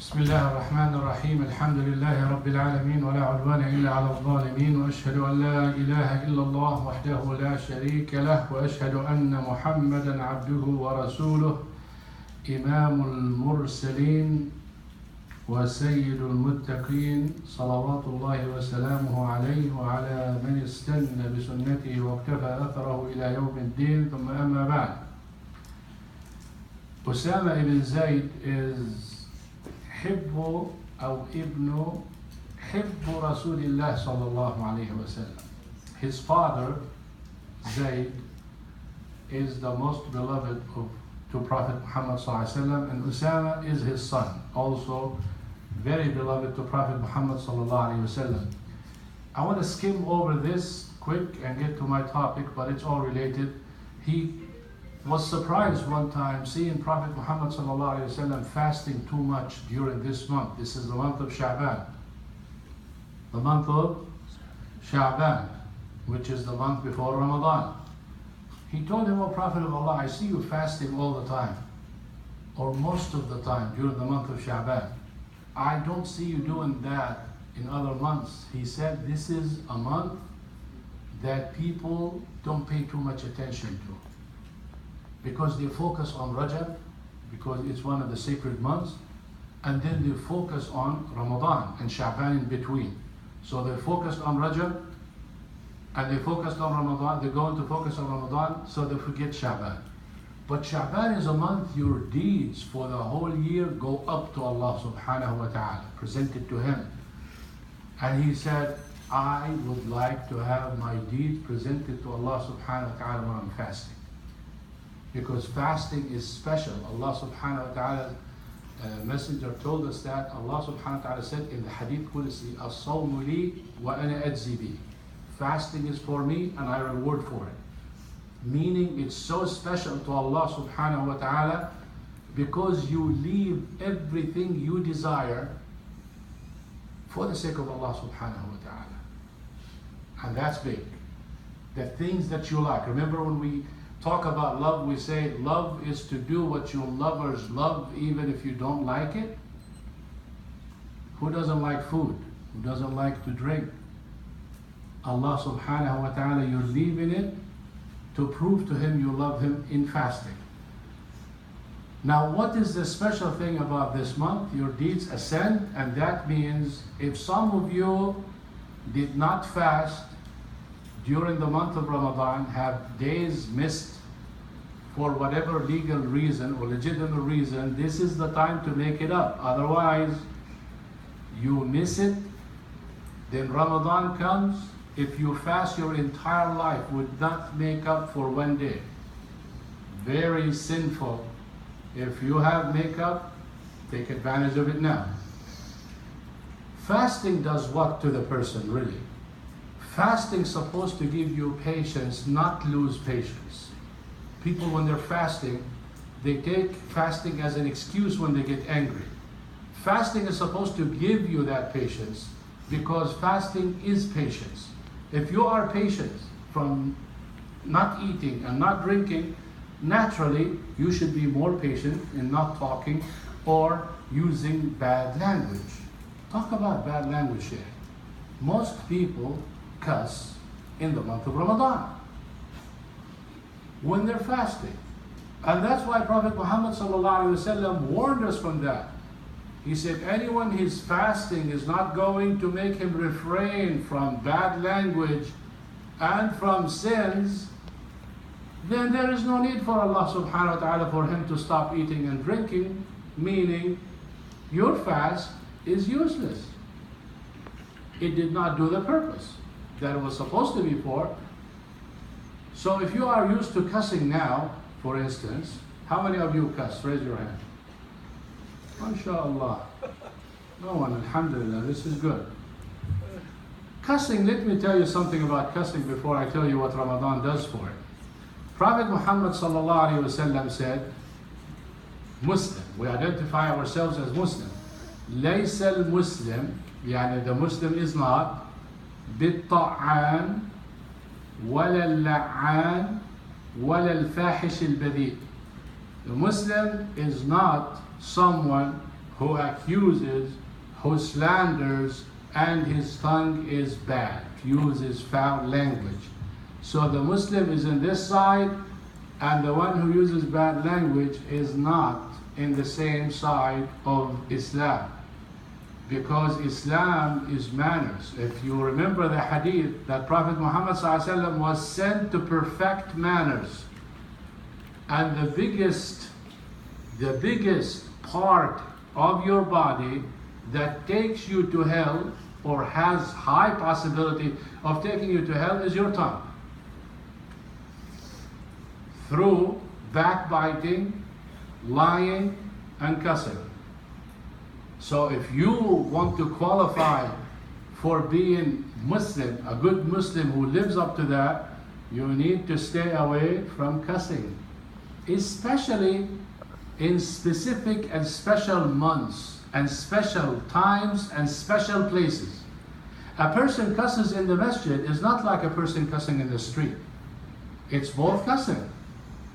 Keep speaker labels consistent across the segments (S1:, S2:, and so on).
S1: بسم الله الرحمن الرحيم الحمد لله رب العالمين ولا عدوان إلا على الظالمين وأشهد أن لا إله إلا الله وحده لا شريك له وأشهد أن محمدا عبده ورسوله إمام المرسلين وسيد المتقين صلوات الله وسلامه عليه وعلى من استنى بسنته واقتفى أثره إلى يوم الدين ثم أما بعد. Usama ibn Zayd is حب أو ابن حب رسول الله صلى الله عليه وسلم. His father Zayd is the most beloved to Prophet Muhammad صلى الله عليه وسلم, and Usama is his son, also very beloved to Prophet Muhammad صلى الله عليه وسلم. I want to skim over this quick and get to my topic, but it's all related. He was surprised one time seeing Prophet Muhammad sallallahu alaihi wasallam fasting too much during this month. This is the month of Sha'ban. The month of Sha'ban, which is the month before Ramadan. He told him, "O Prophet of Allah, I see you fasting all the time, or most of the time during the month of Sha'ban. I don't see you doing that in other months." He said, "This is a month that people don't pay too much attention to, because they focus on Rajab, because it's one of the sacred months, and then they focus on Ramadan and Sha'ban in between. So they focused on Rajab, and they focused on Ramadan, they're going to focus on Ramadan, so they forget Sha'ban. But Sha'ban is a month your deeds for the whole year go up to Allah subhanahu wa ta'ala, presented to Him." And he said, "I would like to have my deeds presented to Allah subhanahu wa ta'ala when I'm fasting. Because fasting is special." Allah subhanahu wa ta'ala messenger told us that. Allah subhanahu wa ta'ala said in the hadith Qudsi, "الصوم لي وأنا أجزي به." Fasting is for me and I reward for it. Meaning it's so special to Allah subhanahu wa ta'ala because you leave everything you desire for the sake of Allah subhanahu wa ta'ala. And that's big. The things that you like. Remember when we talk about love, we say love is to do what your lovers love even if you don't like it. Who doesn't like food? Who doesn't like to drink? Allah subhanahu wa ta'ala, you're leaving it to prove to Him you love Him in fasting. Now what is the special thing about this month? Your deeds ascend, and that means if some of you did not fast during the month of Ramadan, have days missed for whatever legal reason or legitimate reason, this is the time to make it up. Otherwise, you miss it, then Ramadan comes. If you fast your entire life, would not make up for one day. Very sinful. If you have makeup, take advantage of it now. Fasting does what to the person, really? Fasting is supposed to give you patience, not lose patience. People, when they're fasting, they take fasting as an excuse when they get angry. Fasting is supposed to give you that patience because fasting is patience. If you are patient from not eating and not drinking, naturally you should be more patient in not talking or using bad language. Talk about bad language here. Most people cuss in the month of Ramadan when they're fasting, and that's why Prophet Muhammad sallallahu alaihi wasallam warned us from that. He said, anyone who's fasting is not going to make him refrain from bad language and from sins, then there is no need for Allah subhanahu wa ta'ala for him to stop eating and drinking, meaning your fast is useless. It did not do the purpose that it was supposed to be for. So if you are used to cussing now, for instance, how many of you cuss? Raise your hand. MashaAllah. No one, alhamdulillah, this is good. Cussing, let me tell you something about cussing before I tell you what Ramadan does for it. Prophet Muhammad sallallahu alaihi wasallam said, Muslim, we identify ourselves as Muslim. ليس المسلم, يعني the Muslim is not بالطعان ولا اللعان ولا الفاحش البذيء. The Muslim is not someone who accuses, who slanders, and his tongue is bad, uses foul language. So the Muslim is in this side, and the one who uses bad language is not in the same side of Islam. Because Islam is manners. If you remember the hadith that Prophet Muhammad ﷺ was sent to perfect manners. And the biggest part of your body that takes you to hell, or has high possibility of taking you to hell, is your tongue. Through backbiting, lying, and cussing. So if you want to qualify for being Muslim, a good Muslim who lives up to that, you need to stay away from cussing. Especially in specific and special months, and special times, and special places. A person cusses in the masjid is not like a person cussing in the street. It's both cussing.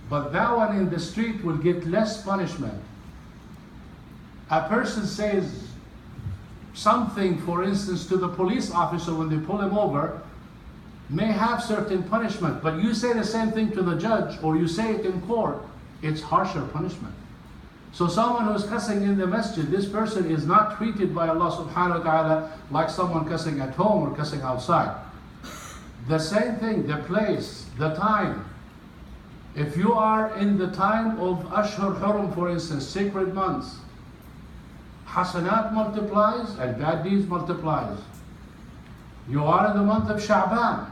S1: But that one in the street will get less punishment. A person says something, for instance, to the police officer when they pull him over, may have certain punishment, but you say the same thing to the judge, or you say it in court, it's harsher punishment. So someone who's cussing in the masjid, this person is not treated by Allah subhanahu wa ta'ala like someone cussing at home or cussing outside. The same thing, the place, the time. If you are in the time of Ashhur Hurum, for instance, sacred months, Hasanat multiplies and bad deeds multiplies. You are in the month of Sha'ban.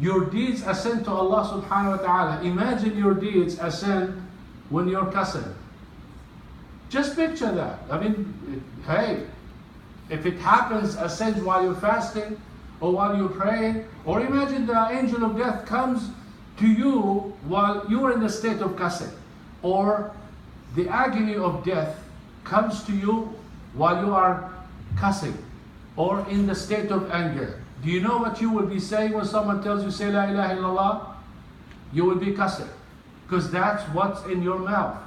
S1: Your deeds ascend to Allah subhanahu wa ta'ala. Imagine your deeds ascend when you're cussing. Just picture that. I mean, hey, if it happens, ascends while you're fasting or while you're praying, or imagine the angel of death comes to you while you're in the state of cussing, or the agony of death comes to you while you are cussing or in the state of anger. Do you know what you will be saying when someone tells you say La ilaha illallah? You will be cussing, because that's what's in your mouth,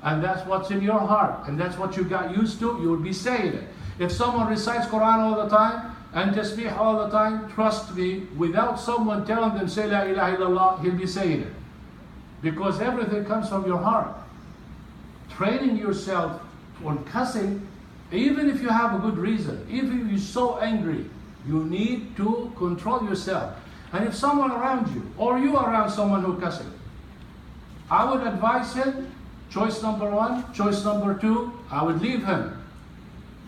S1: and that's what's in your heart, and that's what you got used to. You will be saying it. If someone recites Quran all the time and tasbih all the time, trust me, without someone telling them say La ilaha illallah, he'll be saying it, because everything comes from your heart. Training yourself on cussing, even if you have a good reason, even if you're so angry, you need to control yourself. And if someone around you, or you around someone who's cussing, I would advise him, choice number one. Choice number two, I would leave him.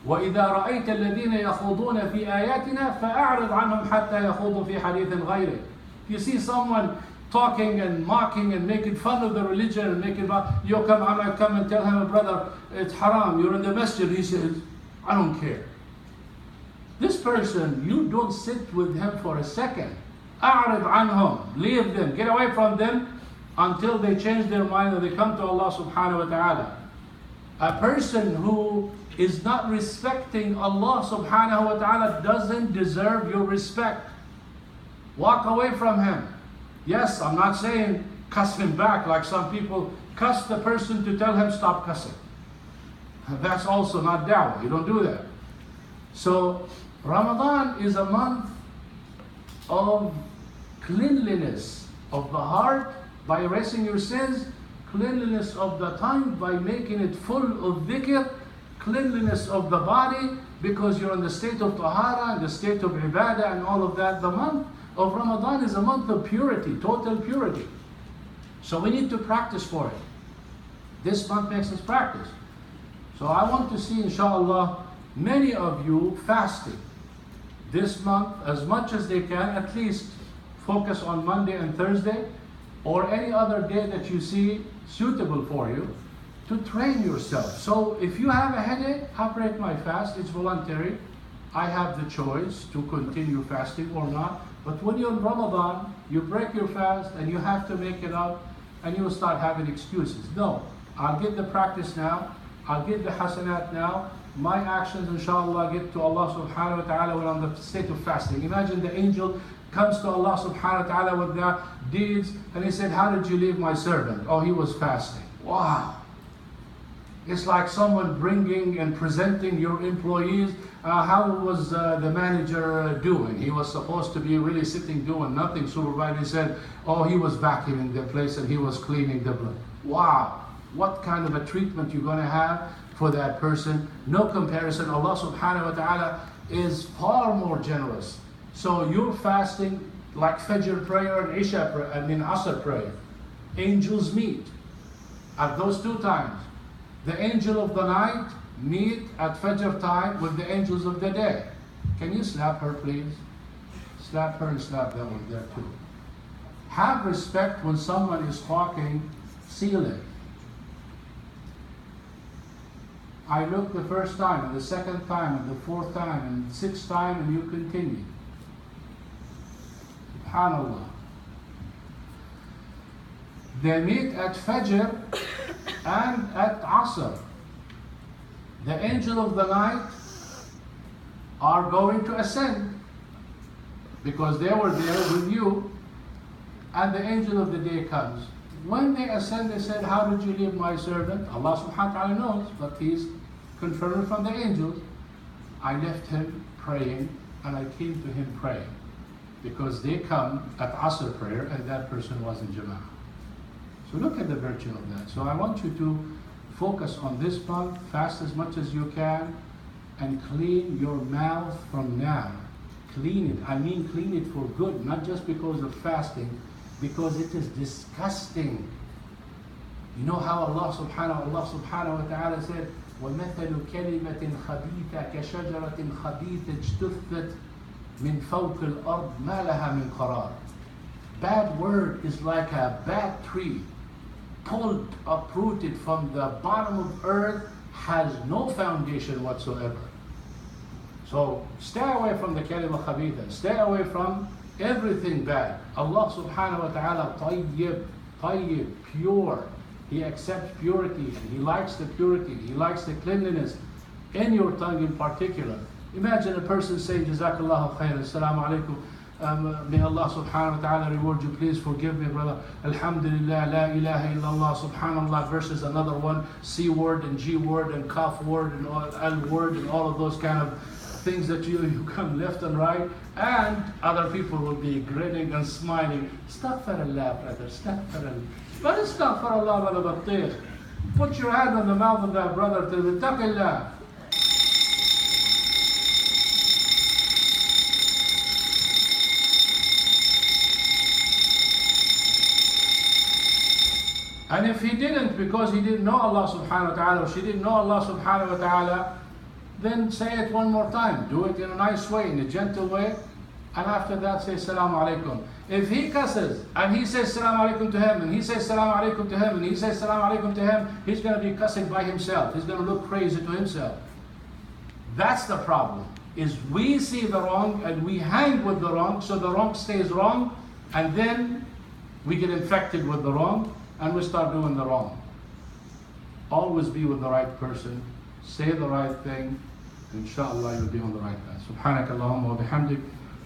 S1: وَإِذَا رَأَيْتَ الَّذِينَ يَخُوضُونَ فِي آيَاتِنَا فَأَعْرِضْ عَنْهُمْ حَتَّى يَخُوضُوا فِي حَدِيثٍ غَيْرِهِ. If you see someone talking and mocking and making fun of the religion and making fun, I might come and tell him, brother, it's haram, you're in the masjid. He says, I don't care. This person, you don't sit with him for a second. أعرض عنهم, leave them, get away from them until they change their mind and they come to Allah subhanahu wa ta'ala. A person who is not respecting Allah subhanahu wa ta'ala doesn't deserve your respect. Walk away from him. Yes, I'm not saying cuss him back like some people cuss the person to tell him stop cussing. That's also not da'wah. You don't do that. So Ramadan is a month of cleanliness of the heart by erasing your sins, cleanliness of the tongue by making it full of dhikr, cleanliness of the body because you're in the state of tahara, in the state of ibadah and all of that. The month of Ramadan is a month of purity, total purity. So we need to practice for it. This month makes us practice. So I want to see, inshallah, many of you fasting this month as much as they can, at least focus on Monday and Thursday, or any other day that you see suitable for you, to train yourself. So if you have a headache, I break my fast, it's voluntary. I have the choice to continue fasting or not. But when you're in Ramadan, you break your fast and you have to make it up and you will start having excuses. No, I'll get the practice now, I'll get the hasanat now. My actions, inshallah, get to Allah subhanahu wa ta'ala when I'm in the state of fasting. Imagine the angel comes to Allah subhanahu wa ta'ala with the deeds and he said, how did you leave my servant? Oh, he was fasting. Wow. It's like someone bringing and presenting your employees. How was the manager doing? He was supposed to be really sitting doing nothing. Supervisor said, oh, he was vacuuming the place and he was cleaning the blood. Wow, what kind of a treatment you're going to have for that person? No comparison. Allah subhanahu wa ta'ala is far more generous. So you're fasting like Fajr prayer and Asr prayer. Angels meet at those two times. The angel of the night meet at Fajr time with the angels of the day. Can you slap her, please? Slap her and slap that one there too. Have respect when someone is talking. Seal it. I look the first time, and the second time, and the fourth time, and the sixth time, and you continue. SubhanAllah. They meet at Fajr and at Asr. The angel of the night are going to ascend because they were there with you, and the angel of the day comes. When they ascend, they said, how did you leave my servant? Allah subhanahu wa ta'ala knows, but he's confirmed from the angels. I left him praying, and I came to him praying. Because they come at Asr prayer, and that person was in Jama'ah. So look at the virtue of that. So I want you to focus on this month, fast as much as you can, and clean your mouth from now. Clean it. I mean clean it for good, not just because of fasting, because it is disgusting. You know how Allah subhanahu wa ta'ala said, وَمَثَلُ كَلِمَةٍ خَبِيثَةٍ كَشَجَرَةٍ خَبِيثَةٍ اجْتُثَّتْ مِنْ فَوْقِ الْأَرْضِ مَا لَهَا مِنْ قَرَارٍ. Bad word is like a bad tree, pulled, uprooted from the bottom of earth, has no foundation whatsoever. So stay away from the kalima khabitha, stay away from everything bad. Allah subhanahu wa ta'ala tayyib, pure. He accepts purity, and He likes the purity, He likes the cleanliness in your tongue in particular. Imagine a person saying, Jazakallahu khairan, Assalamu alaikum. May Allah subhanahu wa ta'ala reward you. Please forgive me, brother. Alhamdulillah, la ilaha illallah, subhanallah, versus another one, C word and G word and kaf word and L word and all of those kind of things that you come left and right, and other people will be grinning and smiling. Astaghfirullah, brother, astaghfirullah. But astaghfirullah, brother Battir. Put your hand on the mouth of that brother to taqillah. And if he didn't, because he didn't know Allah subhanahu wa ta'ala, or she didn't know Allah subhanahu wa ta'ala, then say it one more time. Do it in a nice way, in a gentle way, and after that say Assalamu alaikum. If he cusses, and he says Assalamu alaikum to him, and he says Assalamu alaikum to him, and he says Assalamu alaikum to him, he's going to be cussing by himself. He's going to look crazy to himself. That's the problem, is we see the wrong, and we hang with the wrong, so the wrong stays wrong, and then we get infected with the wrong, and we start doing the wrong. Always be with the right person, say the right thing, and inshallah you'll be on the right path. Subhanakallahumma wa bihamdik,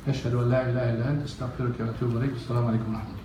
S1: ashhadu an la ilaha illa anta, astaghfiruka wa atubu ilayk. Assalamu alaikum wa rahmatullahi.